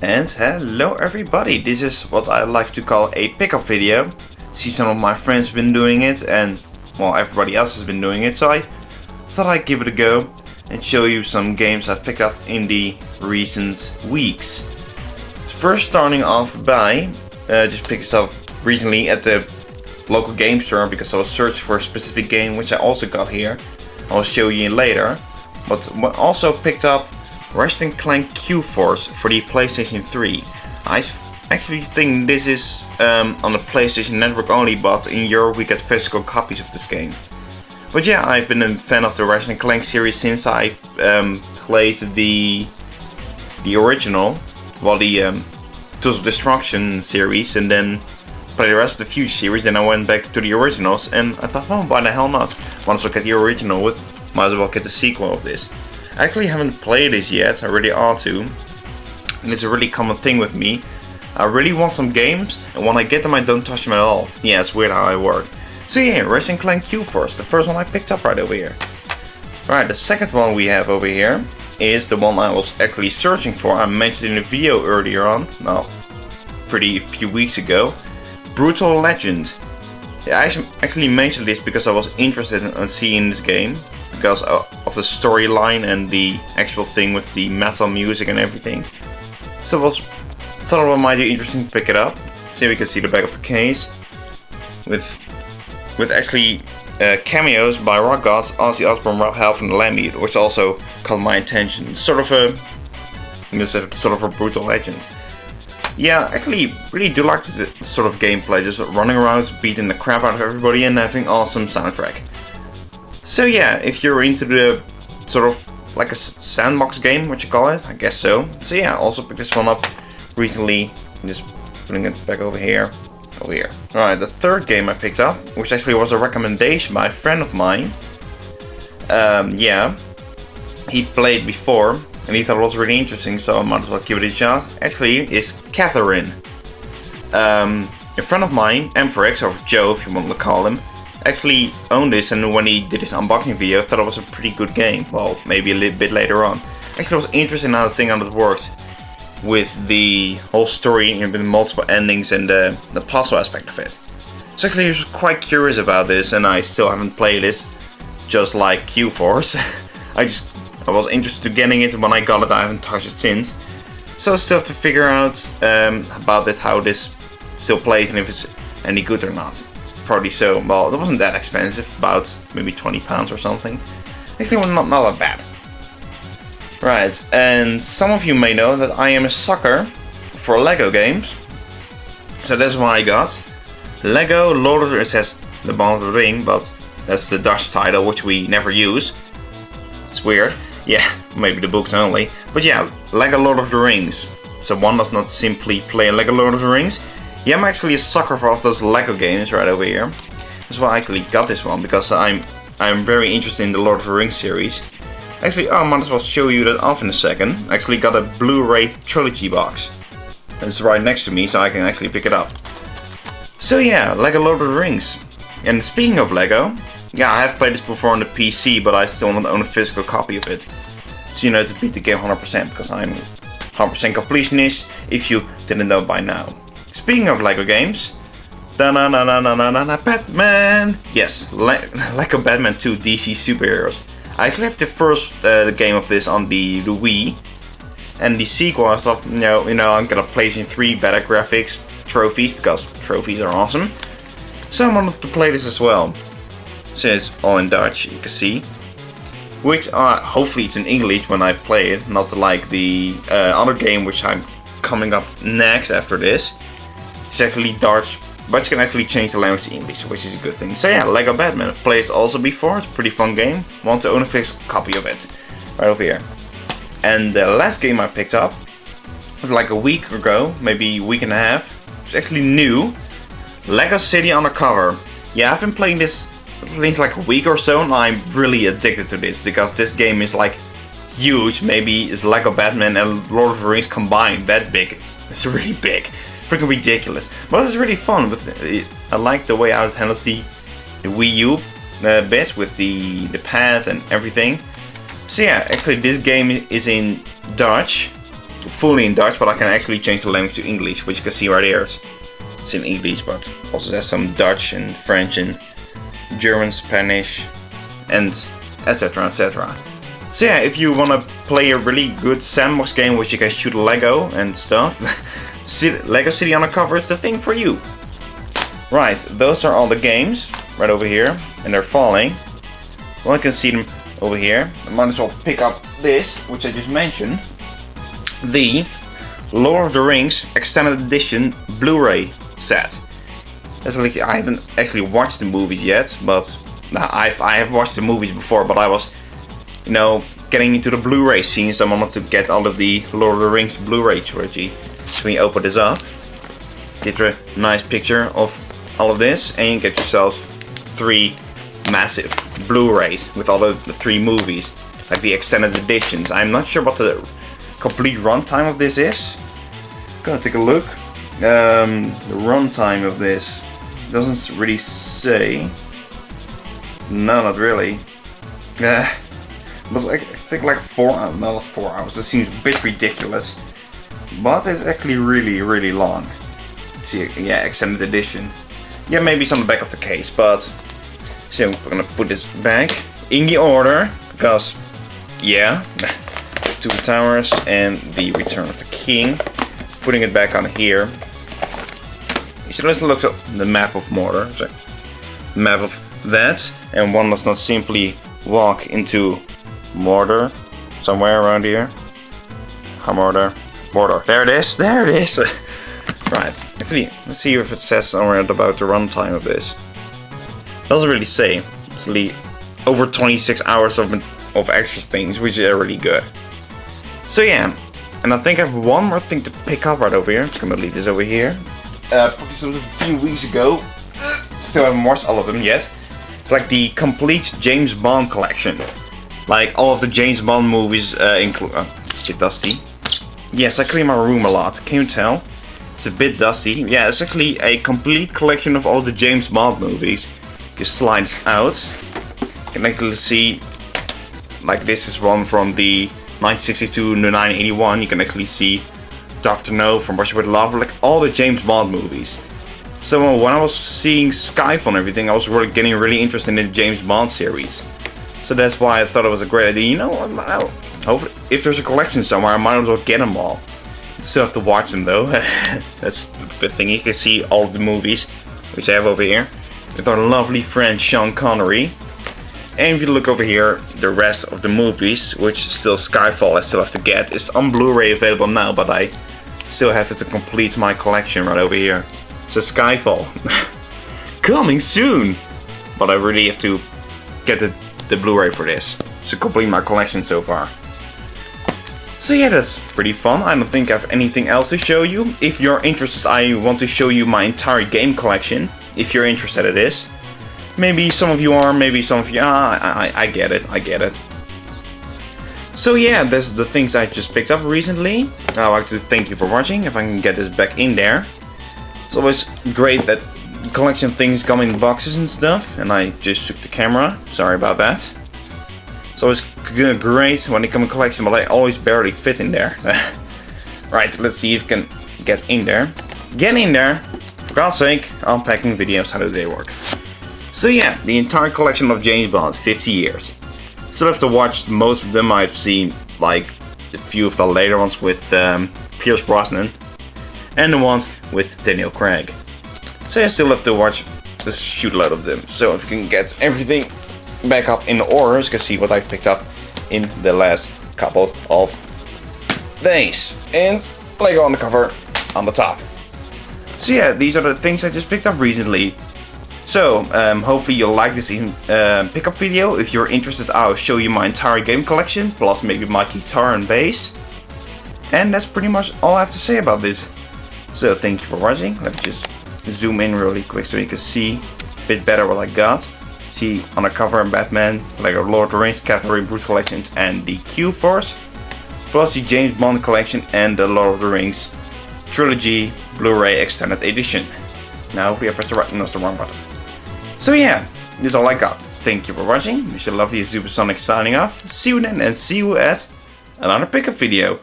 And hello everybody, this is what I like to call a pickup video. See, some of my friends have been doing it and well, everybody else has been doing it, so I thought I'd give it a go and show you some games I've picked up in the recent weeks. First, starting off by just picked this up recently at the local game store because I was searching for a specific game which I also got here. I'll show you later. But also picked up Clank Q Force for the PlayStation 3. I actually think this is on the PlayStation Network only, but in Europe we get physical copies of this game. But yeah, I've been a fan of the Clank series since I played the original, well the Tools of Destruction series, and then played the rest of the Future series. Then I went back to the originals and I thought, oh, why the hell not? Once I get the original, might as well get the sequel of this. I actually haven't played this yet, I really ought to, and it's a really common thing with me. I really want some games, and when I get them I don't touch them at all. Yeah, it's weird how I work. So yeah, Clank Q Force, the first one I picked up right over here. Right, the second one we have over here is the one I was actually searching for. I mentioned in a video earlier on, well, pretty few weeks ago, Brutal Legend. Yeah, I actually mentioned this because I was interested in seeing this game, because of the storyline and the actual thing with the metal music and everything. So I thought it might be interesting to pick it up. So we can see the back of the case with actually cameos by rock gods Ozzy Osbourne, Rob Halford and Lemmy, which also caught my attention. It's sort of a Brutal Legend. Yeah, I actually really do like this sort of gameplay, just running around, beating the crap out of everybody and having awesome soundtrack. So yeah, if you're into the sort of like a sandbox game, what you call it, I guess so. So yeah, I also picked this one up recently. I'm just putting it back over here. Alright, the third game I picked up, which actually was a recommendation by a friend of mine. Yeah, he played before and he thought it was really interesting, so I might as well give it a shot. Actually, is Katherine. A friend of mine, Emperix, or Joe if you want to call him, actually owned this, and when he did his unboxing video I thought it was a pretty good game. Well, maybe a little bit later on. Actually, it was interesting how it works with the whole story and the multiple endings and the puzzle aspect of it. So actually I was quite curious about this, and I still haven't played it, just like Q Force. I was interested in getting it, and when I got it I haven't touched it since. So I still have to figure out about it, how this still plays and if it's any good or not. Probably so. Well, it wasn't that expensive, about maybe £20 or something. Actually, not that bad. Right, and some of you may know that I am a sucker for Lego games. So that's why I got Lego Lord of the Rings. It says the Bond of the Ring, but that's the Dutch title, which we never use. It's weird. Yeah, maybe the books only. But yeah, Lego Lord of the Rings. So one does not simply play Lego Lord of the Rings. Yeah, I'm actually a sucker for those Lego games right over here. That's why I actually got this one, because I'm very interested in the Lord of the Rings series. Actually, I might as well show you that off in a second. I actually got a Blu-ray trilogy box. It's right next to me, so I can actually pick it up. So yeah, Lego Lord of the Rings. And speaking of Lego, yeah, I have played this before on the PC, but I still don't own a physical copy of it. So you know, to beat the game 100%, because I'm 100% completionist, if you didn't know by now. Speaking of Lego games, Batman! Yes, Lego Batman 2 DC Superheroes. I actually have the first game of this on the Wii, and the sequel I thought, you know, I'm gonna PlayStation 3 better graphics, trophies, because trophies are awesome. So I wanted to play this as well. So it's all in Dutch, you can see. Which hopefully it's in English when I play it, not like the other game which I'm coming up next after this. It's actually Dutch, but you can actually change the language to English, which is a good thing. So yeah, Lego Batman. I've played it also before. It's a pretty fun game. Want to own a physical copy of it. Right over here. And the last game I picked up was like a week ago, maybe a week and a half. It's actually new. Lego City Undercover. Yeah, I've been playing this at least like a week or so, and I'm really addicted to this, because this game is like huge. Maybe it's Lego Batman and Lord of the Rings combined. That big. It's really big. Freaking ridiculous, but it's really fun. I like the way how it handles the Wii U bits with the pad and everything. So yeah, actually this game is in Dutch, fully in Dutch, but I can actually change the language to English, which you can see right here. It's in English, but also has some Dutch and French and German, Spanish, and etc. etc. So yeah, if you wanna play a really good sandbox game which you can shoot Lego and stuff, Lego City Undercover is the thing for you. Right, those are all the games right over here, and they're falling. Well, I can see them over here. I might as well pick up this, which I just mentioned. The Lord of the Rings Extended Edition Blu-ray set. I haven't actually watched the movies yet, but I have watched the movies before, but I was, you know, getting into the Blu-ray scene, so I wanted to get all of the Lord of the Rings Blu-ray trilogy. So when you open this up, get a nice picture of all of this, and you get yourself 3 massive Blu-rays with all the 3 movies, like the extended editions. I'm not sure what the complete runtime of this is. Gonna take a look. The runtime of this doesn't really say. No, not really. But I think like 4 hours, not 4 hours. That seems a bit ridiculous. But it's actually really long. See, yeah, extended edition. Yeah, maybe it's on the back of the case, but so we're gonna put this back in the order because, yeah, Two Towers and the Return of the King. Putting it back on here. You should also look at the map of Mordor. So, map of that, and one does not simply walk into Mordor somewhere around here. Mordor. There it is. There it is. Right. Actually, let's see if it says somewhere about the runtime of this. Doesn't really say. It's really over 26 hours of extra things, which is really good. So yeah, and I think I have one more thing to pick up right over here. I'm just gonna leave this over here. This was a few weeks ago. Still haven't watched all of them yet. It's like the complete James Bond collection. Like all of the James Bond movies include. Is it dusty? Yes, I clean my room a lot. Can you tell? It's a bit dusty. Yeah, it's actually a complete collection of all the James Bond movies. Just slides out. You can actually see, like this is one from the 1962 to 1981. You can actually see Dr. No from Russia with Love, like all the James Bond movies. So when I was seeing Skyfall and everything, I was really getting really interested in the James Bond series. So that's why I thought it was a great idea. You know, hopefully, if there's a collection somewhere, I might as well get them all. Still have to watch them though. That's the good thing. You can see all of the movies, which I have over here, with our lovely friend Sean Connery. And if you look over here, the rest of the movies, which still Skyfall I still have to get, is on Blu-ray available now, but I still have to complete my collection right over here. So Skyfall, coming soon! But I really have to get the Blu-ray for this, to complete my collection so far. So yeah, that's pretty fun. I don't think I have anything else to show you. If you're interested, I want to show you my entire game collection. If you're interested in this. Maybe some of you are, maybe some of you I get it. So yeah, that's the things I just picked up recently. I'd like to thank you for watching. If I can get this back in there. It's always great that collection things come in boxes and stuff. And I just took the camera. Sorry about that. It's always great when they come in collection, but I always barely fit in there. Right, let's see if you can get in there. Get in there! For God's sake, unpacking videos, how do they work? So yeah, the entire collection of James Bond, 50 years. Still have to watch most of them. I've seen like a few of the later ones with Pierce Brosnan. And the ones with Daniel Craig. So I still have to watch the shootload of them. So if you can get everything back up in order, you can see what I've picked up in the last couple of days. And Lego Undercover on the top. So yeah, these are the things I just picked up recently. So hopefully you'll like this pickup video. If you're interested, I'll show you my entire game collection, plus maybe my guitar and bass. And that's pretty much all I have to say about this. So thank you for watching. Let me just zoom in really quick so you can see a bit better what I got. See Undercover and Batman, Lego Lord of the Rings, Katherine Brute Collections and the Q Force, plus the James Bond collection and the Lord of the Rings Trilogy Blu-ray Extended Edition. Now we have pressed the right and that's the wrong button. So yeah, this is all I got. Thank you for watching. This is your lovely Zupersonic signing off. See you then and see you at another pickup video.